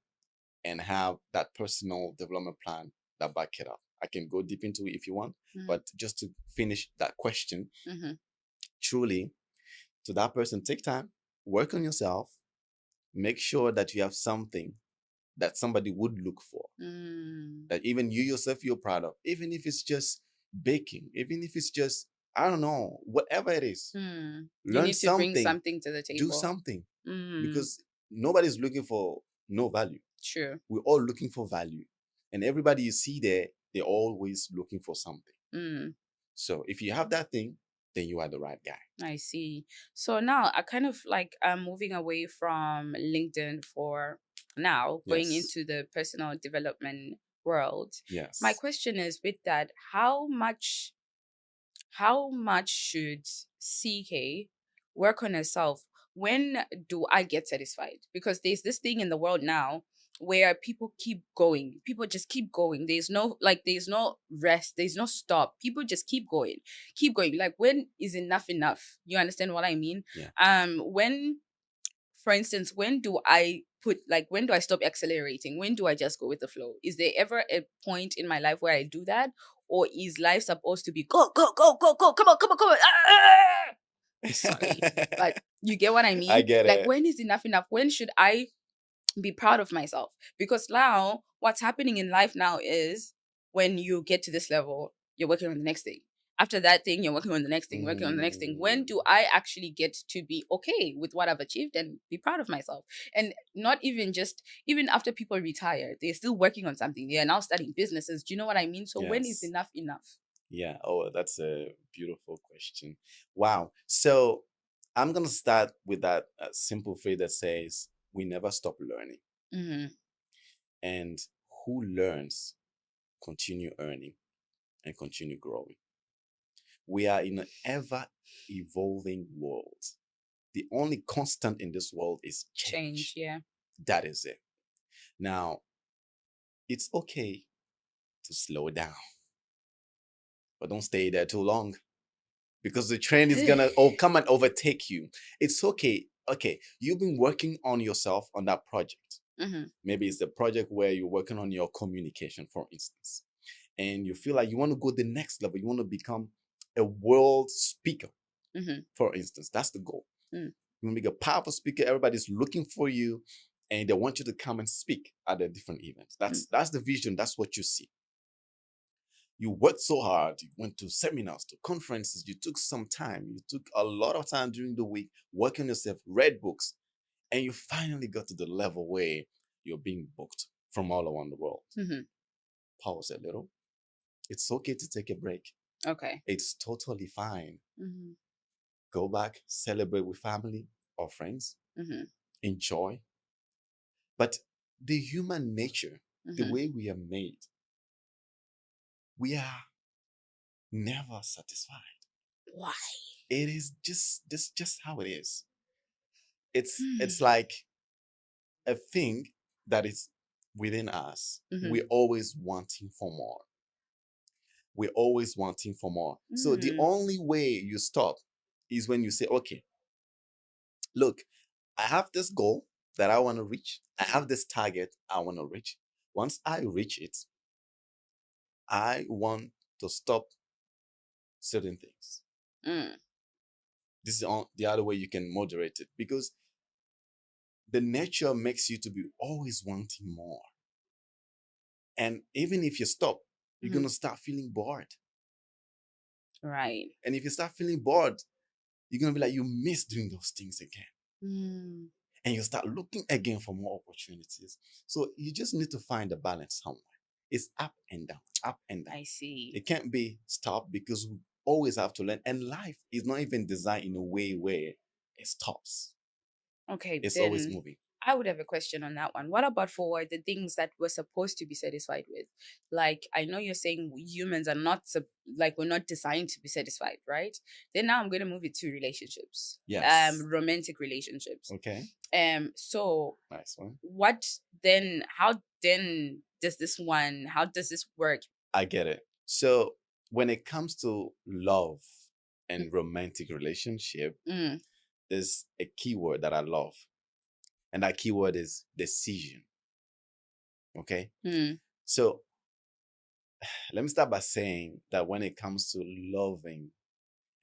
and have that personal development plan that back it up. I can go deep into it if you want, but just to finish that question, truly, to that person, take time, work on yourself, make sure that you have something that somebody would look for, that even you yourself you're proud of, even if it's just baking, even if it's just, I don't know, whatever it is. You Learn need to bring something, something to the do table. something, because nobody's looking for no value. True. We're all looking for value, and everybody you see there, they're always looking for something. So if you have that thing, then you are the right guy. I see. So now I kind of like moving away from LinkedIn for now, going Yes. into the personal development world. Yes. My question is, with that, how much should CK work on herself? When do I get satisfied? Because there's this thing in the world now where people keep going. People just keep going. There's no rest. There's no stop. People just keep going. Keep going. Like, when is enough enough? You understand what I mean? Yeah. When, for instance, when do I stop accelerating? When do I just go with the flow? Is there ever a point in my life where I do that? Or is life supposed to be go, go, go, go, go, come on, come on, come on? Sorry. But you get what I mean? I get like, it. when is enough enough? When should I be proud of myself? Because now what's happening in life now is, when you get to this level, you're working on the next thing. After that thing, you're working on the next thing, working on the next thing. When do I actually get to be okay with what I've achieved and be proud of myself? And not even just, even after people retire, they're still working on something. They are now starting businesses. Do you know what I mean? So when is Yes. enough enough? Yeah. Oh, that's a beautiful question. Wow. So I'm going to start with that simple phrase that says, we never stop learning. And who learns, continue earning and continue growing. We are in an ever evolving world. The only constant in this world is change. Yeah. That is it. Now, it's okay to slow down, but don't stay there too long, because the trend is gonna come and overtake you. It's okay. Okay, you've been working on yourself on that project. Maybe it's the project where you're working on your communication, for instance, and you feel like you want to go the next level. You want to become a world speaker, for instance. That's the goal. You want to be a powerful speaker. Everybody's looking for you, and they want you to come and speak at the different events. That's the vision. That's what you see. You worked so hard. You went to seminars, to conferences. You took some time. You took a lot of time during the week, working yourself, read books, and you finally got to the level where you're being booked from all around the world. Pause a little. It's okay to take a break. Okay. It's totally fine. Go back, celebrate with family or friends, enjoy. But the human nature, the way we are made, we are never satisfied. Why? It is just how it is. It's like a thing that is within us. We're always wanting for more. We're always wanting for more. So the only way you stop is when you say, okay, look, I have this goal that I want to reach. I have this target I want to reach. Once I reach it, I want to stop certain things. This is the other way you can moderate it, because the nature makes you to be always wanting more. And even if you stop, you're Mhm. going to start feeling bored. Right. And if you start feeling bored, you're going to be like, you miss doing those things again. Mm. And you start looking again for more opportunities. So you just need to find a balance somewhere. It's up and down, up and down. I see. It can't be stopped, because we always have to learn. And life is not even designed in a way where it stops. Okay, It's always then moving. I would have a question on that one. What about for the things that we're supposed to be satisfied with? Like, I know you're saying humans are not like we're not designed to be satisfied, right? Then now I'm going to move it to relationships, Yes. romantic relationships. Okay. So Nice one. what then? How then does this one? How does this work? I get it. So when it comes to love Mm, and romantic relationship, mm, there's a keyword that I love. And that keyword is decision. Okay. mm, So let me start by saying that when it comes to loving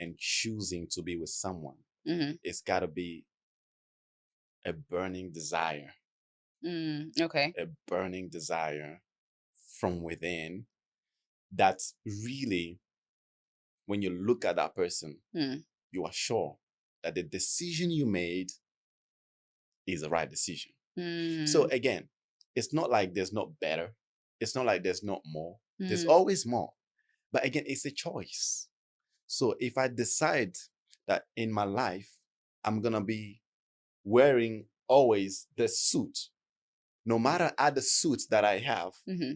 and choosing to be with someone, mm, it's got to be a burning desire, okay. a burning desire from within, that's really, when you look at that person, Mm, you are sure that the decision you made is the right decision. So mm, again, it's not like there's not better. It's not like there's not more. There's mm, always more. But again, it's a choice. So if I decide that in my life, I'm going to be wearing always the suit, no matter other suits that I have, mm-hmm.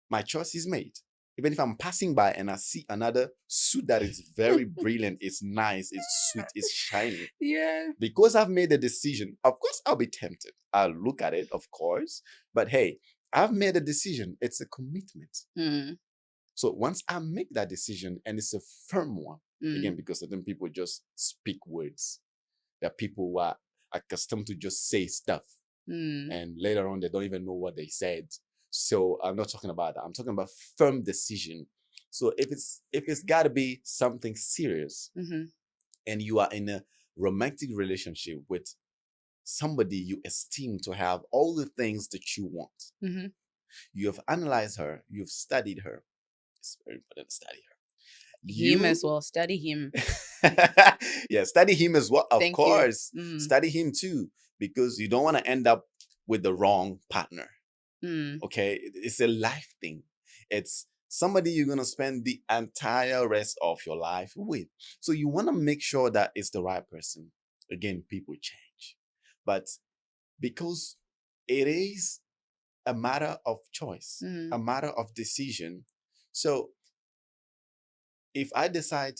my choice is made. Even if I'm passing by and I see another suit that is very brilliant, it's nice, it's sweet, it's shiny, Yeah. because I've made a decision, of course I'll be tempted. I'll look at it, of course. But hey, I've made a decision. It's a commitment. Mm, So once I make that decision, and it's a firm one, mm, again, because certain people just speak words. There are people who are accustomed to just say stuff, mm, and later on they don't even know what they said. So I'm not talking about that. I'm talking about firm decision. So if it's got to be something serious, mm-hmm. and you are in a romantic relationship with somebody you esteem to have all the things that you want, Mm-hmm. you have analyzed her, you've studied her. It's very important to study her. Him You as well. Study him. yeah, study him as well, of Thank you. course. Study him too, because you don't want to end up with the wrong partner. Mm, Okay, it's a life thing. It's somebody you're going to spend the entire rest of your life with. So you want to make sure that it's the right person. Again, people change, but because it is a matter of choice, a mm, matter of decision. So if I decide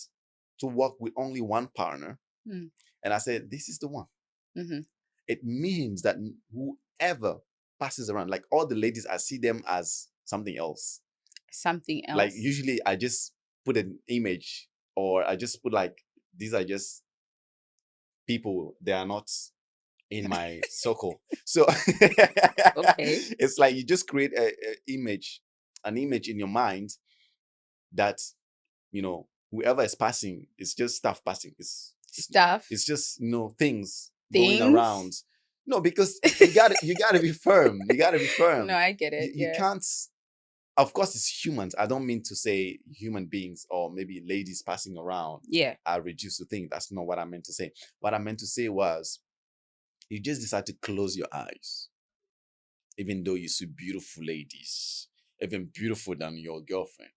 to work with only one partner, mm, and I say, this is the one, mm-hmm. it means that whoever passes around, like all the ladies, I see them as something else. Something Like else. usually I just put an image, or I just put like, these are just people, they are not in my circle. So Okay. it's like you just create an image in your mind that, whoever is passing, it's just stuff passing. Stuff. It's just, things going Things. around. No, because you gotta be firm. You gotta be No, firm. I get it. You Yeah. can't. Of course, it's humans. I don't mean to say human beings or maybe ladies passing around Yeah. are reduced to things. That's not what I meant to say. What I meant to say was, you just decide to close your eyes, even though you see beautiful ladies, even beautiful than your girlfriend,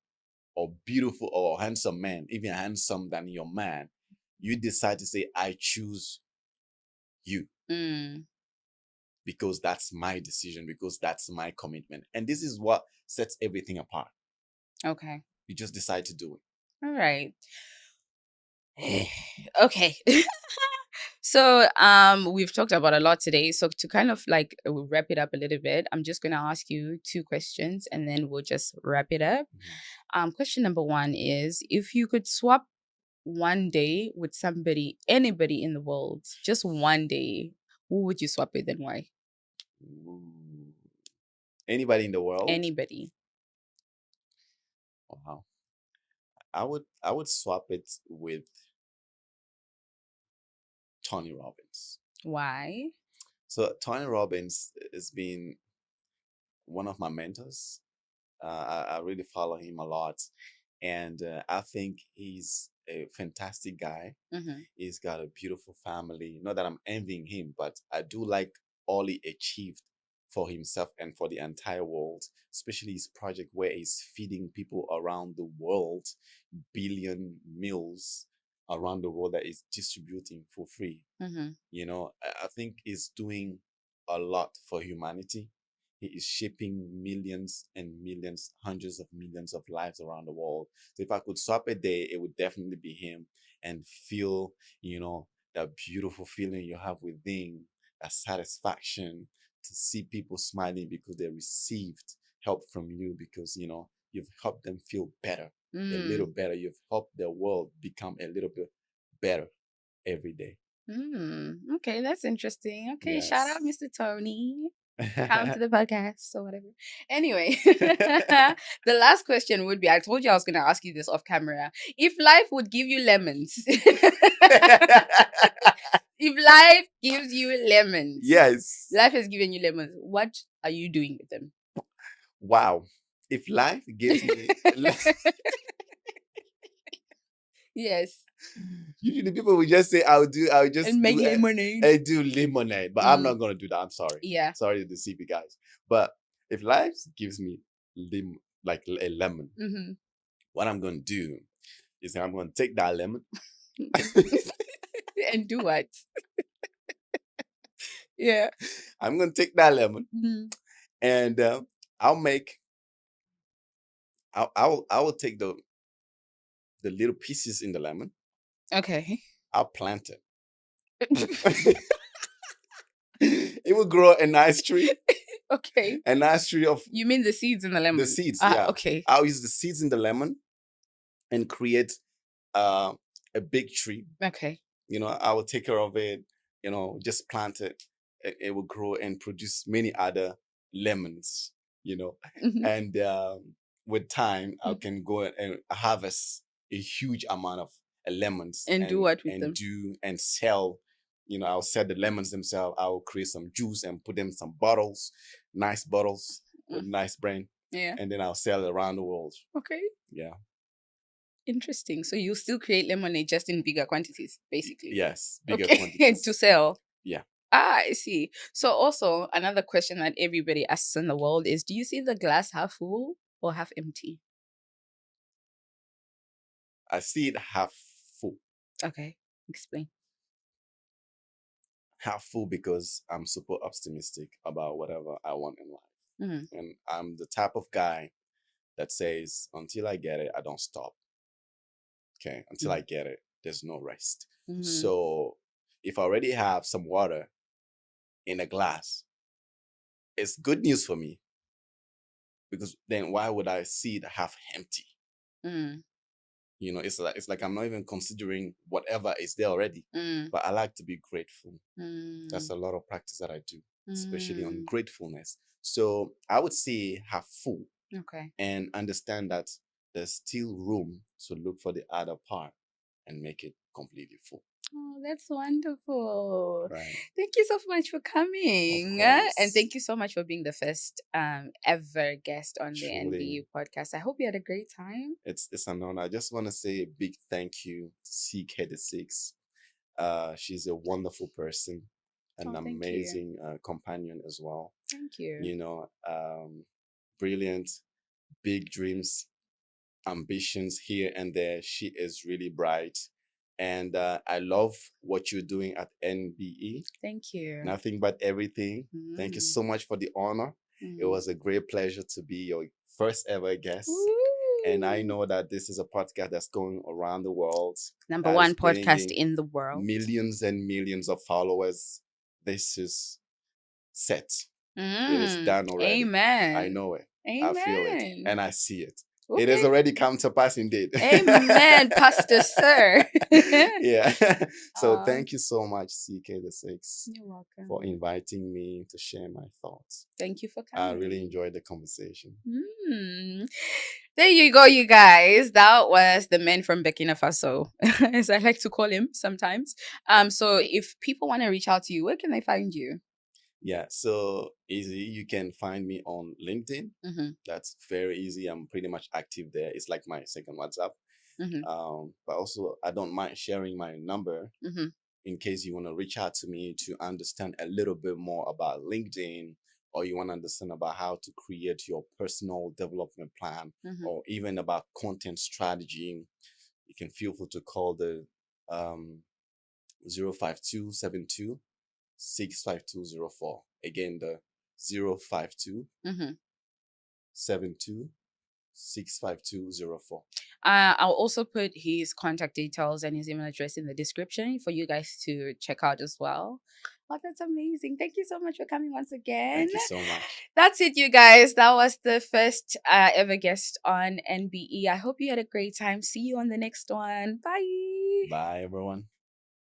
or beautiful or handsome man, even handsome than your man. You decide to say, I choose you, Mm, because that's my decision, because that's my commitment. And this is what sets everything apart. okay. You just decide to do it. All right. Okay. So we've talked about a lot today. So to kind of like wrap it up a little bit, I'm just gonna ask you two questions and then we'll just wrap it up. Question number one is, if you could swap one day with somebody, anybody in the world, just one day, who would you swap with and why? Ooh. Anybody in the world? Anybody. Wow. I would swap it with Tony Robbins. Why? So Tony Robbins has been one of my mentors. I really follow him a lot, and I think he's a fantastic guy. Mm-hmm. He's got a beautiful family. Not that I'm envying him, but I do like all he achieved for himself and for the entire world, especially his project where he's feeding people around the world billion meals around the world that he's distributing for free. Mm-hmm. I think he's doing a lot for humanity. He is shaping millions and millions, hundreds of millions of lives around the world. So if I could swap a day, it would definitely be him, and feel, that beautiful feeling you have within, that satisfaction to see people smiling because they received help from you, because, you've helped them feel better, a little Mm. better. You've helped the world become a little bit better every day. Okay, that's interesting. Okay, shout out Yes. Mr. Tony. Come to the podcast or whatever. Anyway, the last question would be, I told you I was going to ask you this off camera. If life would give you lemons, if life gives you lemons, Yes. life has given you lemons, what are you doing with them? Wow. If life gives me, Yes. usually people will just say, I'll just And make do lemonade. I do lemonade, but I'm not gonna do that. I'm sorry. Yeah. Sorry to deceive you guys. But if life gives me like a lemon, Mm-hmm. what I'm gonna do is I'm gonna take that lemon. And do what? Yeah. I'm gonna take that lemon, Mm-hmm. and I'll make. I will take the little pieces in the lemon. Okay. I'll plant it. It will grow a nice tree. Okay. A nice tree of You mean the seeds in the lemon? the seeds. Ah, Yeah. okay. I'll use the seeds in the lemon and create uh, a big tree. Okay. I will take care of it. Just plant it. It will grow and produce many other lemons. Mhm. And with time, I Mhm. can go and harvest a huge amount of lemons And do what with and them? do and sell. I'll sell the lemons themselves. I'll create some juice and put them in some bottles, nice bottles with nice brand, Yeah. and then I'll sell it around the world. Okay. Yeah. Interesting. So you still create lemonade just in bigger quantities, basically. Yes, bigger Okay. quantities. To sell. Yeah. I see. So also another question that everybody asks in the world is, do you see the glass half full or half empty? I see it half full. Okay. Explain. Half full because I'm super optimistic about whatever I want in life. Mm-hmm. And I'm the type of guy that says, until I get it, I don't stop. Okay. Until I get it, there's no rest. Mm-hmm. So if I already have some water in a glass, it's good news for me, because then why would I see it half empty? Mm. It's like I'm not even considering whatever is there already. Mm. But I like to be grateful. Mm. That's a lot of practice that I do, especially on Mm. gratefulness. So I would say half full, Okay. and understand that there's still room to look for the other part and make it completely full. Oh, that's wonderful. Right. Thank you so much for coming. Of And course. thank you so much for being the first ever guest on the Truly. NBE podcast. I hope you had a great time. It's an honor. I just want to say a big thank you to CK6. She's a wonderful person, an Oh, thank you. amazing companion as well. Thank you. Brilliant, big dreams, ambitions here and there. She is really bright. And I love what you're doing at NBE. Thank you. Nothing but everything. Thank you so much for the honor. It was a great pleasure to be your first ever guest. And I know that this is a podcast that's going around the world. Number that one is podcast bringing in the world. millions and millions of followers. This is set. It is done already. Amen. I know it. Amen. I feel it. And I see it. It has Okay. already come to pass indeed. Amen, Pastor Sir. Yeah. So uh, thank you so much, CK the Six, you're for welcome. inviting me to share my thoughts. Thank you for I really coming. enjoyed the conversation. Hmm. There you go, you guys. That was the man from Burkina Faso, as I like to call him sometimes. So if people want to reach out to you, where can they find you? Yeah, so easy. You can find me on LinkedIn. Mm-hmm. That's very easy. I'm pretty much active there. It's like my second WhatsApp. Mm-hmm. But also, I don't mind sharing my number Mm-hmm. in case you want to reach out to me to understand a little bit more about LinkedIn, or you want to understand about how to create your personal development plan, Mm-hmm. or even about content strategy. You can feel free to call the um, 05272 65204. Again, the 052 Mm-hmm. 65204. I'll also put his contact details and his email address in the description for you guys to check out as well. Oh, that's amazing. Thank you so much for coming once again. Thank you so much. That's it, you guys. That was the first ever guest on NBE. I hope you had a great time. See you on the next one. Bye. Bye, everyone.